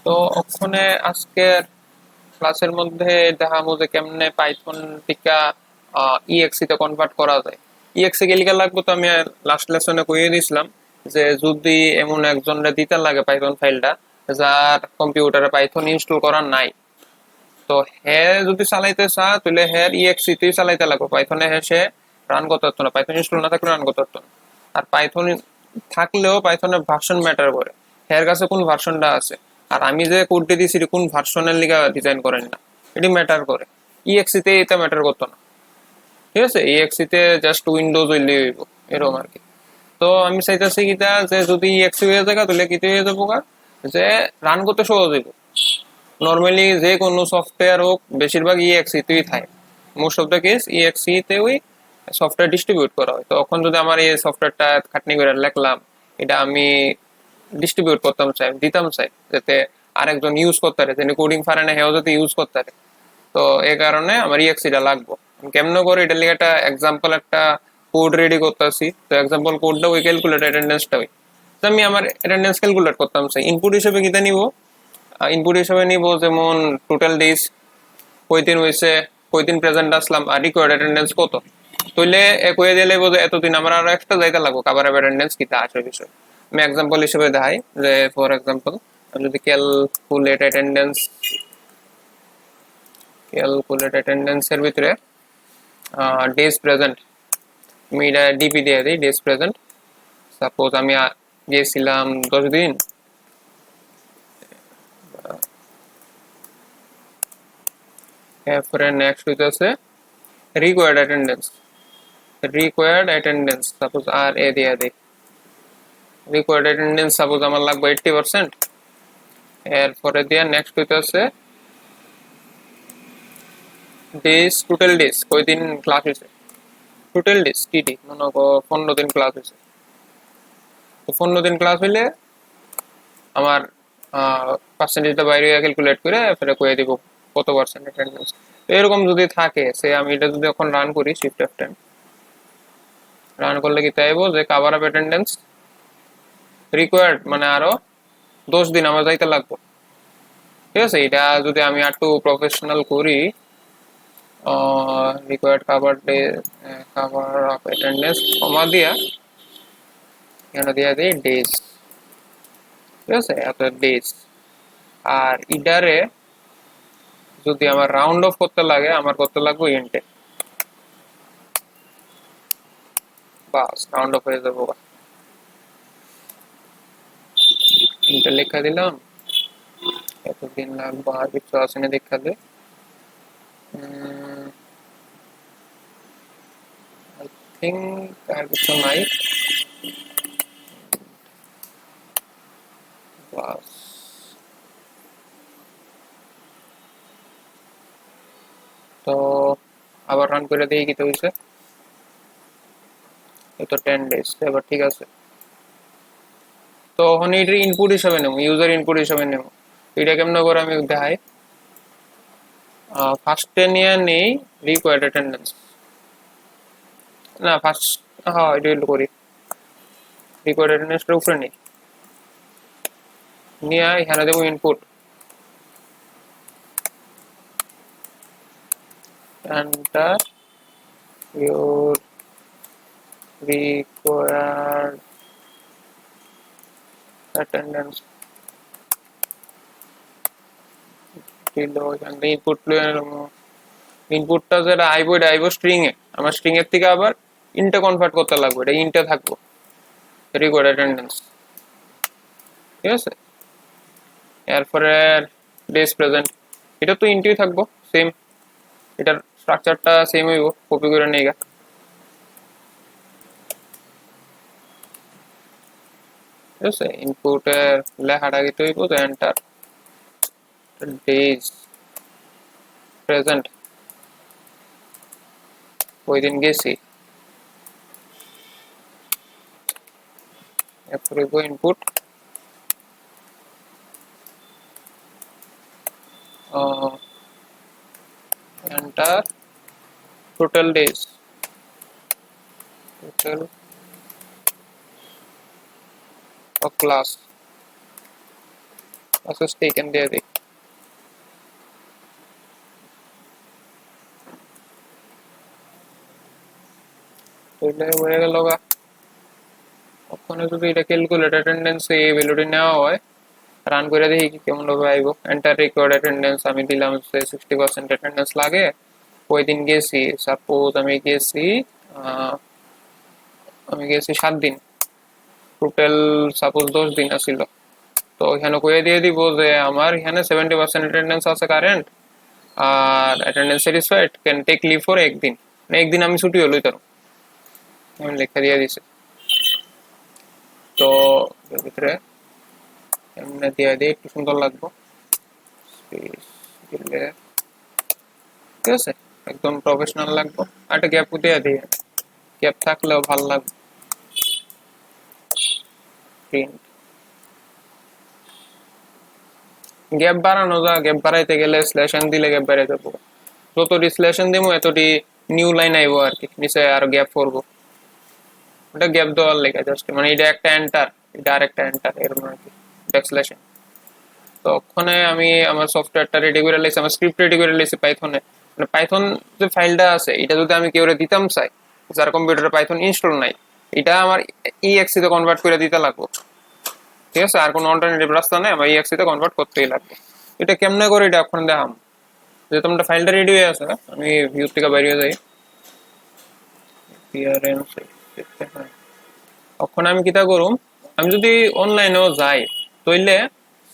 তো ওখানে আজকে ক্লাসের মধ্যে দেখামু যে কেমনে পাইথন টিকা ইএক্সি তে কনভার্ট করা যায়। ইএক্সি কে লিখা লাগবে তো আমি লাস্ট লেসনে কইয়ে দিছিলাম যে যদি এমন একজনের দিতে লাগে পাইথন ফাইলটা যার কম্পিউটারে পাইথন ইনস্টল করা নাই, তো হে যদি চালাইতে চা তাহলে হের ইএক্সি তেই চালাইতে লাগবে, পাইথনে হে সে রান করতে পারতো না, পাইথন ইনস্টল না থাকলে রান করতে পারতো না। আর পাইথন থাকলেও পাইথনের ভার্সন ম্যাটার করে, হের কাছে কোন ভার্সনটা আছে আর আমি যে কোডটি দিছি এটি কোন ভার্সনের লিগা ডিজাইন করেন না, এটি ম্যাটার করে। ইএক্সি তে এটা ম্যাটার করতো না, ঠিক আছে। ইএক্সি তে জাস্ট উইন্ডোজ হইলে হইব এরকম আর কি। তো আমি চাইতেছি কিটা যে যদি ইএক্সি হয়ে যায় তাহলে কিতে হয়ে যাবো যে রান করতে সহজ হইব। নর্মালি যে কোনো সফটওয়্যার হোক বেশিরভাগ ইএক্সি তেই থাকে, most of the case exe তে ওই সফটওয়্যার ডিস্ট্রিবিউট করা হয়। তো তখন যদি আমার এই সফটওয়্যারটা খাটনি করে লিখলাম, এটা আমি ডিস্ট্রিবিউট করতাম চাই, দিতাম চাই যাতে আরেকজন ইউজ করতে পারে, যিনি কোডিং পারে না হেও যাতে ইউজ করতে পারে। তো এই কারণে আমার ইএক্সিটা লাগবে। কেমনে করে এটা লিগে একটা এক্সাম্পল একটা কোড রেডি করতেছি। তো এক্সাম্পল কোডটা ওই ক্যালকুলেট অ্যাটেন্ডেন্সটা ওই, তো আমি আমার অ্যাটেন্ডেন্স ক্যালকুলেট করতাম চাই। ইনপুট হিসেবে কিটা নিব, ইনপুট হিসেবে নিব যেমন টোটাল ডেজ, কয়দিন হয়েছে, কয়দিন প্রেজেন্ট আসলাম, আর রিকোয়ার্ড অ্যাটেন্ডেন্স কত। তাইলে কয়ে দিলে বোঝে এতদিন আমার আরো এক্সট্রা যাইতে লাগবে কাভার অ্যাটেন্ডেন্স কিটা আসে বিষয়। আমি এক্সাম্পল হিসেবে দেখাই যে ফর এক্সাম্পল আমি যদি ক্যালকুলেট অ্যাটেন্ডেন্সের ভিতরে ডেজ প্রেজেন্ট আমি এটা ডিপি দিয়ে দিই, ডেজ প্রেজেন্ট। সাপোজ আমি গিয়েছিলাম 10 দিন, এরপরে নেক্সট হইতেছে রিকোয়ার্ড অ্যাটেন্ডেন্স সাপোজ আর এ দিয়ে দিই। রিকোয়ার্ড অ্যাটেন্ডেন্স সাপোজ আমার লাগবে 80%। এরপরে দিয়ে নেক্সট হইতেছে ডেজ, টোটাল ডেজ কয়দিন ক্লাস হয়েছে, টোটাল ডেজ টিডি মনে করো 15 দিন ক্লাস হয়েছে। তো 15 দিন ক্লাস হইলে আমার পার্সেন্টেজটা বাইরে ক্যালকুলেট করে ফেরে কয়ে দিব কত পার্সেন্ট অ্যাটেন্ডেন্স। এরকম যদি থাকে সে আমি এটা যদি এখন রান করি শিফট F10, রান করলে কি চাইবো যে কাভার আপ অ্যাটেন্ডেন্স রিকোয়ার্ড মানে আরো 10 দিন আমার যাইতে লাগবে, ঠিক আছে। এটা যদি আমি একটু প্রফেশনাল করি, রিকোয়ার্ড কাভার আপ অ্যাটেন্ডেন্স কমা দিয়া এখানে দিয়া দিই ডেজ, ঠিক আছে, এত ডেজ। আর ইডারে যদি আমার রাউন্ড অফ করতে লাগে আমার করতে লাগবে ইন্টে, বাস রাউন্ড অফ হয়ে যাবো। ইন্টে লেখা দিলাম, এতদিন লাগবে আর কিছু আসেনি দেখা দে। আই থিঙ্ক আর কিছু নাই, বাস। তো আবার রান করে দিই, কি তো হয়েছে, এই তো 10 days এবার ঠিক আছে। তো এখন এটা ইনপুট হিসাবে নেব, ইউজার ইনপুট হিসাবে নেব। এটা কেমন করে আমি দেখাই, ফার্স্টে নিয়ে নেই রিকোয়ার্ড অ্যাটেন্ডেন্স, না ফার্স্ট, হ্যাঁ এটা করি রিকোয়ার্ড অ্যাটেন্ডেন্সটা উপরে নেই, নিয়ে এখানে দেবো input, enter your required attendance দিল, এখান থেকে ইনপুট ইনপুটটা যেটা আইবো এটা আইবো স্ট্রিং এ, আমার স্ট্রিং এর থেকে আবার ইন্টে কনভার্ট করতে লাগবে, এটা ইন্টে থাকবো রিকোয়ার্ড অ্যাটেন্ডেন্স, ঠিক আছে। এরপরে ডেজ প্রেজেন্ট, এটা তো ইন্টেই থাকবো সেম, এটার স্ট্রাকচারটা সেম হইব, কপি করে নেই গা, ঠিক আছে। ইনপুটের লেখাটা কি হইব যে এন্টার ডেজ প্রেজেন্ট, ওই দিন গেছি, এরপর হইব input enter total days, total of class, process taken দিয়ে দিই। তাহলে হয়ে গেল গা। ওখানে যদি এটা ক্যালকুলেট অ্যাটেন্ডেন্স এই ভ্যালুটি নেওয়া হয়, রান করে দেখি কি কেমন ভাবে আইব। এন্টার রেকর্ড অ্যাটেন্ডেন্স আমি দিলাম 60% অ্যাটেন্ডেন্স লাগে। ওই দিন গেছি, সাপোজ আমি গেছি 7 দিন, টোটাল সাপোজ 10 দিন আছিল। তো এখানে কয়ে দিয়ে দিব যে আমার এখানে 70% অ্যাটেন্ডেন্স আছে কারেন্ট, আর attendance satisfied, can take leave for একদিন, মানে একদিন আমি ছুটি হলোই তার, আমি লেখা দিয়ে দিছি। তো এর ভিতরে এমনি দিয়ে দিই, একটু সুন্দর লাগবো, দিলে ঠিক আছে, একদম প্রফেশনাল লাগবো। আর একটা গ্যাপ দিয়ে দিই, গ্যাপ থাকলেও ভালো লাগবে। প্রিন্ট গ্যাপ বাড়ানো যা, গ্যাপ বাড়াইতে গেলে স্ল্যাশন দিলে গ্যাপ বেড়ে যাবো, যতটি স্ল্যাশন দিব এতটি নিউ লাইন আইব আর কি, নিচে আর গ্যাপ করবো। ওটা গ্যাপ দেওয়ার লেখা জাস্ট, মানে এটা একটা এন্টার, এটা আর একটা এন্টার, এরকম আর কি, ব্যাকস্ল্যাশন। তো ওখানে আমি আমার সফটওয়্যারটা রেডি করে লাইছি, আমার স্ক্রিপ্ট রেডি করে লাইছি পাইথনে। মানে পাইথন যে ফাইলটা আছে এটা যদি আমি কেউ দিতাম চাই, যার কম্পিউটারে পাইথন ইনস্টল নাই, এটা আমার ইএক্সি তে কনভার্ট করে দিতে লাগবে, ঠিক আছে, আর কোনো অল্টারনেটিভ রাস্তা নেই, আমার ইএক্সি তে কনভার্ট করতেই লাগবে। এটা কেমনে করে এটা এখন দেখাম, যে তোমার ফাইলটা রেডি হয়ে আছে, আমি ভিউ থেকে বেরিয়ে যাই, এখন আমি কিতা করুম, আমি যদি অনলাইনেও যাই তাইলে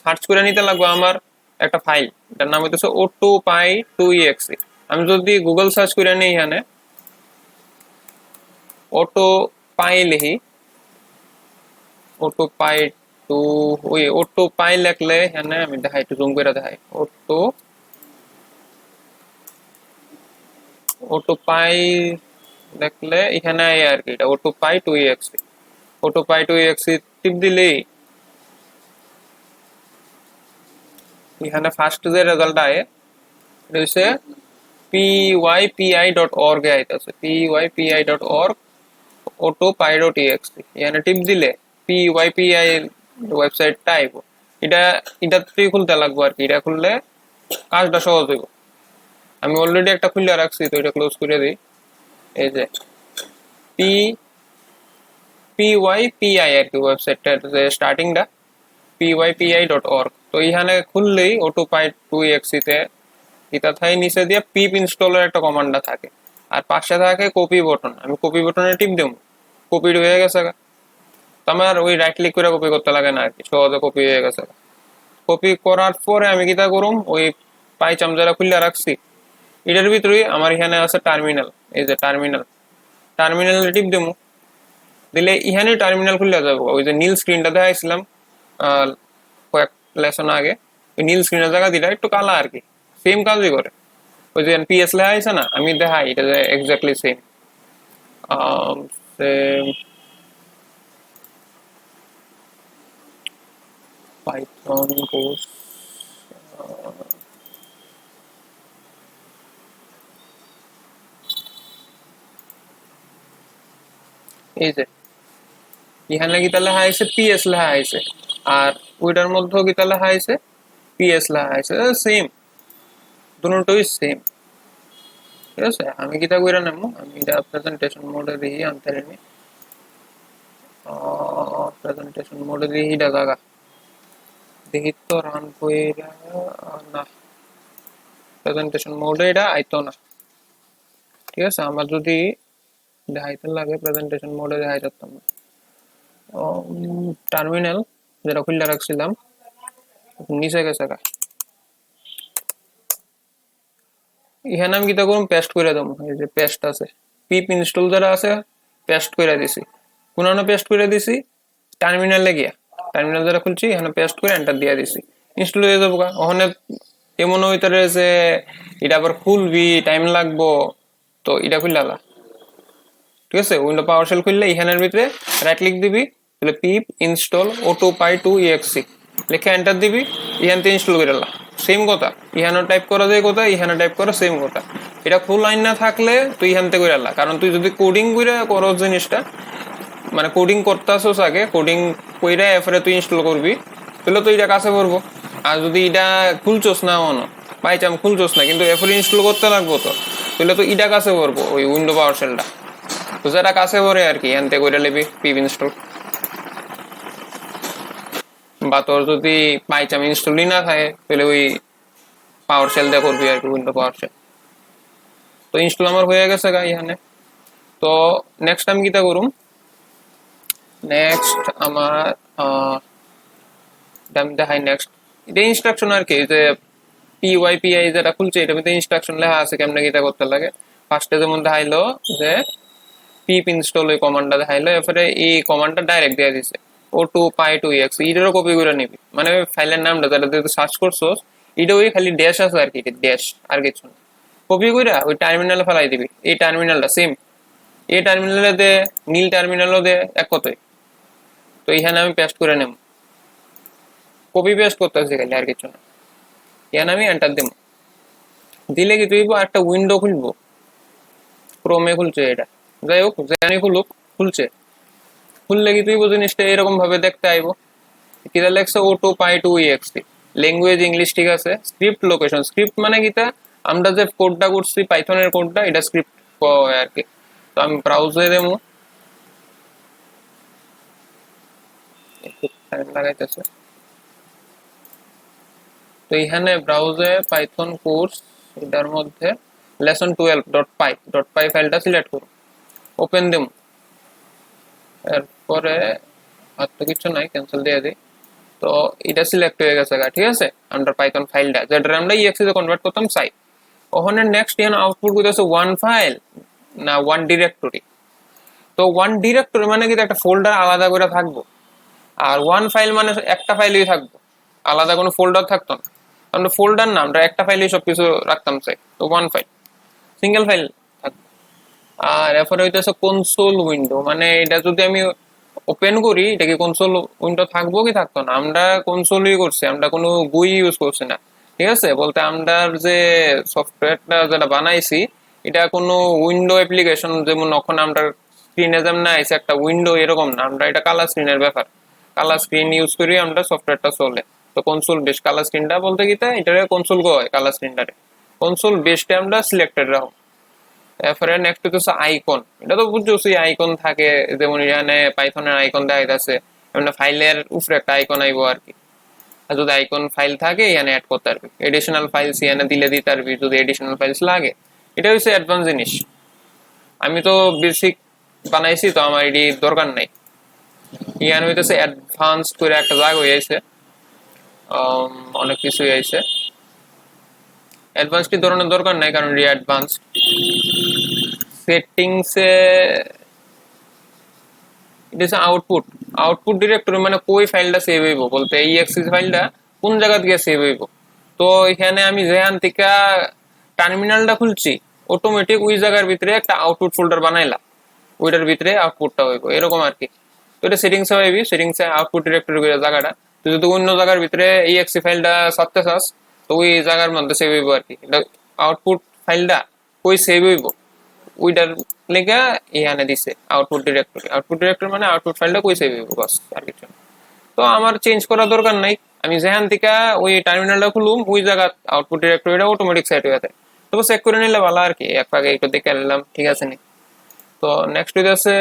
সার্চ করে নিতে লাগবে আমার একটা ফাইল, এটার নাম হইতেছে O2Py2exe। আমি যদি গুগল সার্চ করে নিই, এখানে অটো পাই লিখি, অটো পাই টু, ওই অটো পাই লিখলে এখানে আমি দেখাই, একটু জুম করে দেখাই, অটো পাই দেখলে এখানে আর কি, এটা O2Py2exe। O2Py2exe টিপ দিলেই এখানে ফার্স্ট যে রেজাল্ট আয় এটা হচ্ছে pypi.org এ আইতাছে, pypi.org auto.py.exe, এখানে টিপ দিলে pypi ওয়েবসাইটটা আইব। এটা এটা তুই খুলতে লাগবো আর কি, এটা খুললে কাজটা সহজ হইব। আমি অলরেডি একটা খুলে রাখছি, তো এটা ক্লোজ করে দিই। এই যে পি pypi আর কি ওয়েবসাইটটা, যে স্টার্টিংটা pypi.org। তো এখানে খুললেই O2Py2exe তে এটা থাই, নিচে দিয়ে পিপ ইনস্টলের একটা কমান্ডটা থাকে, আর পাশে থাকে কপি বাটন, আমি কপি বাটনে টিপ দেবো, কপি হয়ে গেছে। তো আমার ওই রাইট ক্লিক করে কপি করতে লাগে না আর কি, সহজে কপি হয়ে গেছে। কপি করার পরে আমি কিটা করুম, ওই পাই চামচারা খুলে রাখছি, এটার ভিতরে আমার এখানে আছে টার্মিনাল, এই যে টার্মিনাল, টার্মিনাল টিপ দেবো, দিলে এখানে টার্মিনাল খুলে যাবো। ওই যে নীল স্ক্রিনটা দেখাইছিলাম কয়েক লেসন আগে, ওই নীল স্ক্রিনের জায়গা দিলে একটু কালা আর কি, সেম কাজই করে। ওই যে পিএস লেখা আছে না, আমি দেখাই এটা যে exactly same, same Python course. এই যে এখানে গীতা লেখা আছে পিএস লেখা আছে, আর ওইটার মধ্যে গীতা লেখা আছে পিএস লেখা আছে, সেম, দুটোই সেম, ঠিক আছে। আমি গীতা কইরা নেবো, আমি এটা প্রেজেন্টেশন মোডে দিই, আনতে রেনি প্রেজেন্টেশন মোডে দিই, এটা জায়গা দেখি তো রান কইরা, না প্রেজেন্টেশন মোডে এটা আইতো না, ঠিক আছে। আমার যদি দেখাইতে লাগে প্রেজেন্টেশন মোডে দেখাই যেতাম না। টার্মিনাল যেটা খুলে রাখছিলাম নিচে গেছে, এখানে আমি কিতা করুম, পেস্ট করে দেবো, এই যে পেস্ট আছে, পিপ ইনস্টল যারা আছে পেস্ট করে দিছি, কোন পেস্ট করে দিছি, টার্মিনালে গিয়া টার্মিনাল যারা খুলছি এখানে পেস্ট করে এন্টার দিয়ে দিছি, ইনস্টল হয়ে যাবো। ওখানে এমন হইতারে যে এটা আবার খুলবি, টাইম লাগবো, তো এটা খুললা, ঠিক আছে। উইন্ডো পাওয়ার শেল খুললে এখানের ভিতরে রাইট ক্লিক দিবি, তাহলে পিপ ইনস্টল O2Py2exe লিখে এন্টার দিবি, এখান থেকে ইনস্টল করে লা, সেম কথা ইহানো টাইপ করা যায়, কথা ইহানো টাইপ করা সেম কথা। এটা ফুল লাইন না থাকলে তুই এখান থেকে করে লা, কারণ তুই যদি কোডিং করে করো জিনিসটা, মানে কোডিং করতে আসোস আগে, কোডিং কইরা এরপরে তুই ইনস্টল করবি, তাহলে তুই এটা কাছে করবো, আর যদি এটা খুলছোস না মনো বাই চাম খুলছোস না, কিন্তু এরপর ইনস্টল করতে লাগবো তো, তাহলে তো ইটা কাছে পড়বো ওই উইন্ডো পাওয়ার শেলটা, তো যেটা কাছে পড়ে আর কি এনতে করে নেবি পিপ ইনস্টল। বা তোর যদি বাই চাম ইনস্টলই না থাকে তাহলে ওই পাওয়ার শেল দিয়ে করবি আর কি, উইন্ডো পাওয়ার শেল। তো ইনস্টল আমার হয়ে গেছে গা এখানে। তো নেক্সট আমি কিটা করুম, নেক্সট আমার দেখাই নেক্সট এটা ইনস্ট্রাকশন আর কি, যে পিওয়াইপিআই যেটা খুলছে এটা মধ্যে ইনস্ট্রাকশন লেখা আছে কেমনে কিটা করতে লাগে। ফার্স্টে যেমন দেখাইলো যে পিপ ইনস্টল ওই কমান্ডটা দেখাইলো, এরপরে এই কমান্ডটা ডাইরেক্ট দিয়ে দিছে ও টু পাই টু এক্স, এটারও কপি করে নিবি, মানে ফাইলের নামটা যেটা তুই সার্চ করছো এটা ওই খালি ড্যাশ আছে আর কি, ড্যাশ আর কিছু না, কপি করে ওই টার্মিনালে ফেলাই দিবি। এই টার্মিনালটা সেম এই টার্মিনালে দে, নীল টার্মিনালও দে, এক কথাই। তো এখানে আমি পেস্ট করে নেব, কপি পেস্ট করতেছি খালি আর কিছু না। এখানে আমি এন্টার দেব, দিলে কি তুই একটা উইন্ডো খুলবো, ক্রোমে খুলছে এটা, যাই হোক জানি খুলুক, খুলছে। খুললে কি তুই জিনিসটা এরকম ভাবে দেখতে আইবো, কিটা লেখছে ও টু পাই টু এক্সটি, ল্যাঙ্গুয়েজ ইংলিশ ঠিক আছে, স্ক্রিপ্ট লোকেশন, স্ক্রিপ্ট মানে কিটা আমরা যে কোডটা করছি পাইথনের কোডটা এটা স্ক্রিপ্ট আর কি। তো আমি ব্রাউজারে দেবো, একটু টাইম লাগাইতেছে। তো এখানে ব্রাউজে পাইথন কোর্স এটার মধ্যে লেসন 12.py ফাইলটা সিলেক্ট করুন, ওপেন দেব। এরপরে আর তো কিছু নাই, ক্যান্সেল দিয়ে দিই। তো এটা সিলেক্ট হয়ে গেছে ঠিক আছে, আন্ডার পাইথন ফাইলটা যেটা আমরা ইএক্সি তে কনভার্ট করতাম চাই। ওখানে নেক্সট এখানে আউটপুট করতেছে ওয়ান ফাইল না ওয়ান ডিরেক্টরি। তো ওয়ান ডিরেক্টরি মানে কি একটা ফোল্ডার আলাদা করে থাকবো, আর ওয়ান ফাইল মানে একটা ফাইলই থাকবো, আলাদা কোনো ফোল্ডার থাকতো না। আমরা ফোল্ডার না, আমরা একটা ফাইলেই সবকিছু রাখতাম চাই, তো ওয়ান ফাইল সিঙ্গেল ফাইল থাকবে। আর এরপরে হইতেছে কনসোল উইন্ডো, মানে এটা যদি আমি ওপেন করি এটা কি কনসোল উইন্ডো থাকবো কি থাকতো না, আমরা কনসোলই করছি, আমরা কোনো গুই ইউজ করছি না। ঠিক আছে, বলতে আমরা যে সফটওয়্যারটা যেটা বানাইছি এটা কোনো উইন্ডো অ্যাপ্লিকেশন, যেমন এখন আমরা স্ক্রিনে যেমন আইছে একটা উইন্ডো এরকম না, আমরা এটা কালার স্ক্রিনের ব্যাপার, কালার স্ক্রিন ইউজ করি আমরা সফটওয়্যারটা চলে। তো কনসোল বেস কালার স্ক্রিনটা বলতে কি এটা কনসোল কয়, কালার স্ক্রিনটারে কনসোল বেসটা আমরা সিলেক্টেড রাখো। এরপরে নেক্সট হচ্ছে আইকন, এটা তো বুঝছো আইকন থাকে, যেমন এখানে পাইথনের আইকন দেখা যাচ্ছে, মানে ফাইলের উপরে একটা আইকন আইবো আর কি। আর যদি আইকন ফাইল থাকে এখানে অ্যাড করতে পারবি, এডিশনাল ফাইলস এখানে দিলে দিতে পারবি যদি এডিশনাল ফাইলস লাগে। এটা হচ্ছে অ্যাডভান্স জিনিস, আমি তো বেসিক বানাইছি তো আমার এটি দরকার নাই। ইয়ান হইতেছে অ্যাডভান্স করে একটা জায়গা হয়েছে, অনেক কিছুই আইছে। অ্যাডভান্সটি ধরনের দরকার নাই কারণ এটি অ্যাডভান্স। সেটিংসে এটা হচ্ছে আউটপুট, আউটপুট ডিরেক্টরি মানে কই ফাইলটা সেভ হইব, বলতে এই এক্সিস ফাইলটা কোন জায়গা থেকে সেভ হইব। তো এখানে আমি যেখান থেকে টার্মিনালটা খুলছি অটোমেটিক ওই জায়গার ভিতরে একটা আউটপুট ফোল্ডার বানাইলা, ওইটার ভিতরে আউটপুটটা হইব এরকম আর কি। তো এটা সেটিংসে হইবি, সেটিংসে আউটপুট ডিরেক্টরি জায়গাটা তুই যদি অন্য জায়গার ভিতরে এই এক্সি ফাইলটা ছাড়তে চাস তো ওই জায়গার মধ্যে সেভ হইব আর কি। এটা আউটপুট ফাইলটা কই সেভ হইব ওইটার লেগা এখানে দিছে আউটপুট ডিরেক্টরি, আউটপুট ডিরেক্টরি মানে আউটপুট ফাইলটা কই সেভ হইব বাস, আর কিছু না। তো আমার চেঞ্জ করার দরকার নাই, আমি যেখান থেকে ওই টার্মিনালটা খুলুম ওই জায়গা আউটপুট ডিরেক্টরিটা অটোমেটিক সেট হয়ে যায়। তো চেক করে নিলে ভালো আর কি, এক আগে একটু দেখে নিলাম ঠিক আছে নি। তো নেক্সট হইতেছে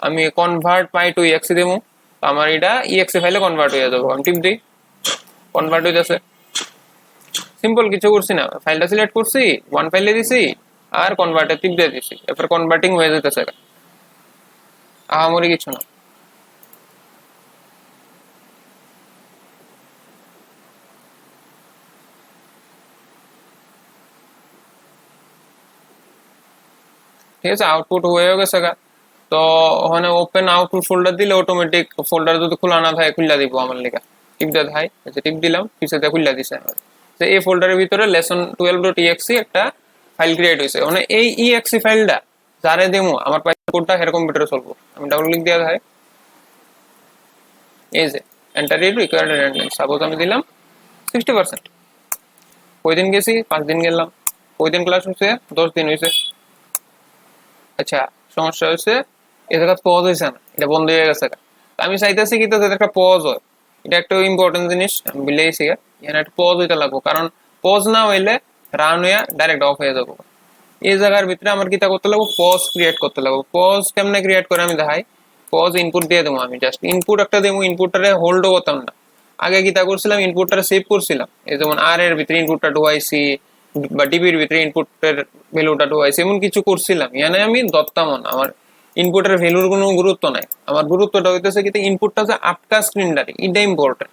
আমি কনভার্ট পাই টু ইএক্সি দেবো, তো আমার এটা ইএক্সি ফাইলে কনভার্ট হয়ে যাবো, আমি টিপ দিই কনভার্ট হইতেছে। সিম্পল কিছু করছি না, ফাইলটা সিলেক্ট করছি ওয়ান ফাইলে দিছি আর কনভার্টে টিপ দিয়ে দিছি, এরপর কনভার্টিং হয়ে যেতেছে, আহামরি কিছু না। ঠিক আছে, আউটপুট হয়ে গেছে। তো ওখানে ওপেন আউটপুট ফোল্ডার দিলে অটোমেটিক ফোল্ডার যদি খোলা না থাকে খুলে দিব আমার লেখা, টিপ দিয়ে দেখাই, টিপ দিলাম পিছনে খুলে দিছে আমার। তো এই ফোল্ডারের ভিতরে লেসন 12.exe একটা ফাইল ক্রিয়েট হয়েছে, মানে এই ইএক্সি ফাইলটা যারে দেবো আমার পাইথন কোডটা হের কম্পিউটারে চলবো। আমি ডাবল ক্লিক দেওয়া হয়, এই যে এন্টার ইট রিকোয়ার্ড অ্যাটেন্ডেন্স, সাপোজ আমি দিলাম 60%। কই দিন গেছি 5 দিন গেলাম, কই দিন ক্লাস হয়েছে 10 দিন হয়েছে। আচ্ছা সমস্যা হয়েছে এ জায়গা পজ হয়েছে না, এটা বন্ধ হয়ে গেছে। আমি চাইতেছি কি তো একটা পজ হয়, এটা একটা ইম্পর্টেন্ট জিনিস আমি বলেইছি। এখানে একটা পজ হইতে লাগবো, কারণ পজ না হইলে রান হইয়া ডাইরেক্ট অফ হয়ে যাবো। এই জায়গার ভিতরে আমার কিতা করতে লাগবো, পজ ক্রিয়েট করতে লাগবো। পজ কেমনে ক্রিয়েট করে আমি দেখাই। পজ ইনপুট দিয়ে দেবো, আমি জাস্ট ইনপুট একটা দেবো, ইনপুটটারে হোল্ডও করতাম না। আগে কিতা করছিলাম, ইনপুটটা সেভ করছিলাম, এই যেমন আর এর ভিতরে ইনপুটটা ঢুকাইছি বা ডিবির ভিতরে ইনপুটের ভ্যালুটা ঢুকাইছি, এমন কিছু করছিলাম। এখানে আমি ধরতাম না, আমার ইনপুটের ভ্যালুর কোনো গুরুত্ব নাই। আমার গুরুত্বটা হইতেছে কি, ইনপুটটা যে আটকা স্ক্রিনটারে, এটা ইম্পর্টেন্ট।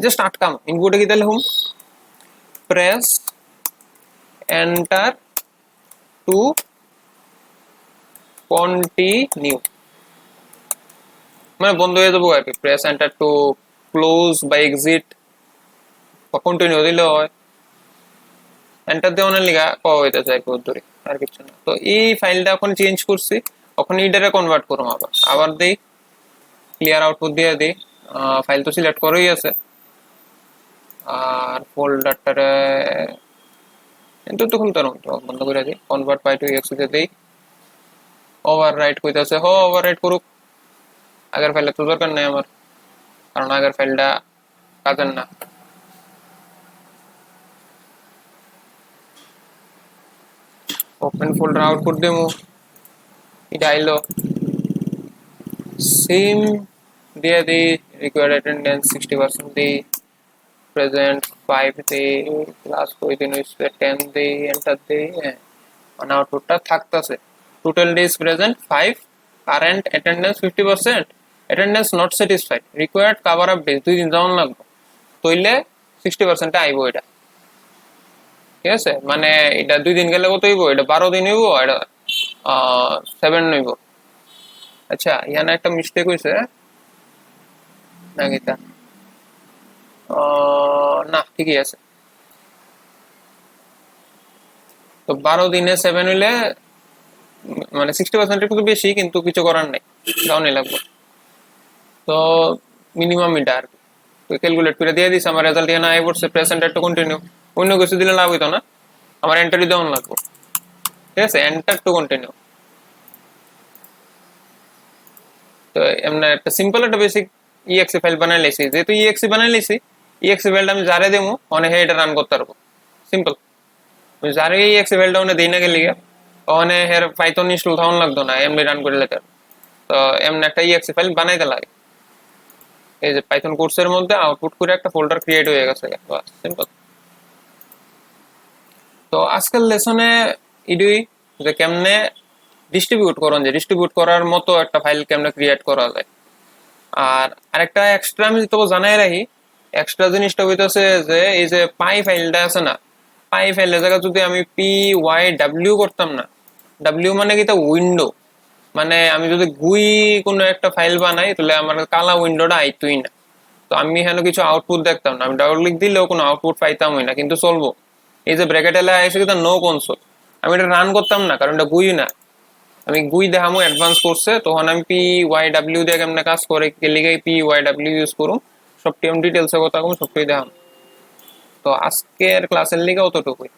জাস্ট আটকাম ইনপুটে কি তাহলে হুম প্রেস এন্টার টু কন্টিনিউ, মানে বন্ধ হয়ে যাবো আর কি। প্রেস এন্টার টু ক্লোজ বা এক্সিট বা কন্টিনিউ দিলে হয়। এন্টার দিয়ে অনেক লিখা পাওয়া হইতেছে একটু ধরে, আর কিছু না। তো এই ফাইলটা এখন চেঞ্জ করছি, এখন এইটারে কনভার্ট করুম। আবার আবার দেই ক্লিয়ার আউটপুট দিয়ে দিই। ফাইল তো সিলেক্ট করেই আছে, আর ফোল্ডারটারে কিন্তু তো খুলতে পারুম, তো বন্ধ করে দিই। কনভার্ট পাই টু এক্স তে দিই। ওভাররাইট কইতাছে, ওভাররাইট করুক। আগের ফাইলে তো দরকার নেই আমার, কারণ আগের ফাইলটা কাজের না। ওপেন ফোল্ডার আউটপুট দেবো, এটা আইলো। সেম দিয়ে দিই, রিকোয়ার্ড অ্যাটেন্ডেন্স 60% দিই, প্রেজেন্ট 5 দিই, ক্লাস কই দিন হইছে 10 দিই, এন্টার দিই। হ্যাঁ, মানে আউটপুটটা থাকতেছে total days present 5, current attendance 50%, attendance not satisfied, required cover up days 2 দিন যেমন লাগবে, তইলে 60% আইবো এটা। ঠিক আছে, মানে এটা 2 দিন গেলে কত হইব, এটা 12 দিন হইব, এটা 7 হইব। আচ্ছা, এখানে একটা মিস্টেক হইছে না গীতা, না ঠিকই আছে। তো 12 দিনে 7 হইলে মানে 60% একটু বেশি, কিন্তু কিছু করার নাই, ডাউনই লাগবে। তো মিনিমাম এটা আর কি। তো ক্যালকুলেট করে দিয়ে দিছে, আমার রেজাল্ট এখানে আই পড়ছে, প্রেজেন্ট টু কন্টিনিউ। অন্য কিছু দিলে লাভ হইতো না, আমার এন্টারই দেওয়ান লাগবে। ঠিক আছে, এন্টার টু কন্টিনিউ। তো এমনি একটা সিম্পল একটা বেসিক ইএক্সি ফাইল বানাই লাইছি। যেহেতু ইএক্সি বানাই লাইছি, ইএক্সি ফাইলটা আমি যারে দেবো অনেক এটা রান করতে পারবো, সিম্পল। যারে ইএক্সি ফাইলটা ওনে দেই না গেলে ওখানে হের পাইথন ইনস্টল থাকুন লাগতো না, এমনি রান করে লেখা। তো এমনি একটা ইএক্সি ফাইল বানাইতে লাগে। এই যে পাইথন কোর্সের মধ্যে আউটপুট করে একটা ফোল্ডার ক্রিয়েট হয়ে গেছে, সিম্পল। তো আজকের লেসনে ইডুই যে কেমনে ডিস্ট্রিবিউট করুন, যে ডিস্ট্রিবিউট করার মতো একটা ফাইল কেমনে ক্রিয়েট করা যায়। আর আরেকটা এক্সট্রা আমি তো জানাই রাখি, এক্সট্রা জিনিসটা হইতেছে যে এই যে পাই ফাইলটা আছে না, পাই ফাইলের জায়গা যদি আমি PYW করতাম না, ডাব্লিউ মানে কি তা উইন্ডো, মানে আমি যদি গুই কোনো একটা ফাইল বানাই তাহলে আমার কালা উইন্ডোটা আইতোই না। তো আমি এখানে কিছু আউটপুট দেখতাম না, আমি ডাবল ক্লিক দিলেও কোনো আউটপুট পাইতামই না, কিন্তু চলবো। এই যে ব্র্যাকেট এলে আইসে কিন্তু নো কনসোল, আমি এটা রান করতাম না, কারণ এটা গুই না। আমি গুই দেখামো অ্যাডভান্স করছে, তখন আমি PYW দিয়ে কেমনে কাজ করে লিগে PYW ইউজ করুম, সবটি আমি ডিটেলসে কথা কম, সবটাই দেখাম। তো আজকের ক্লাসের লিগে অতটুকুই।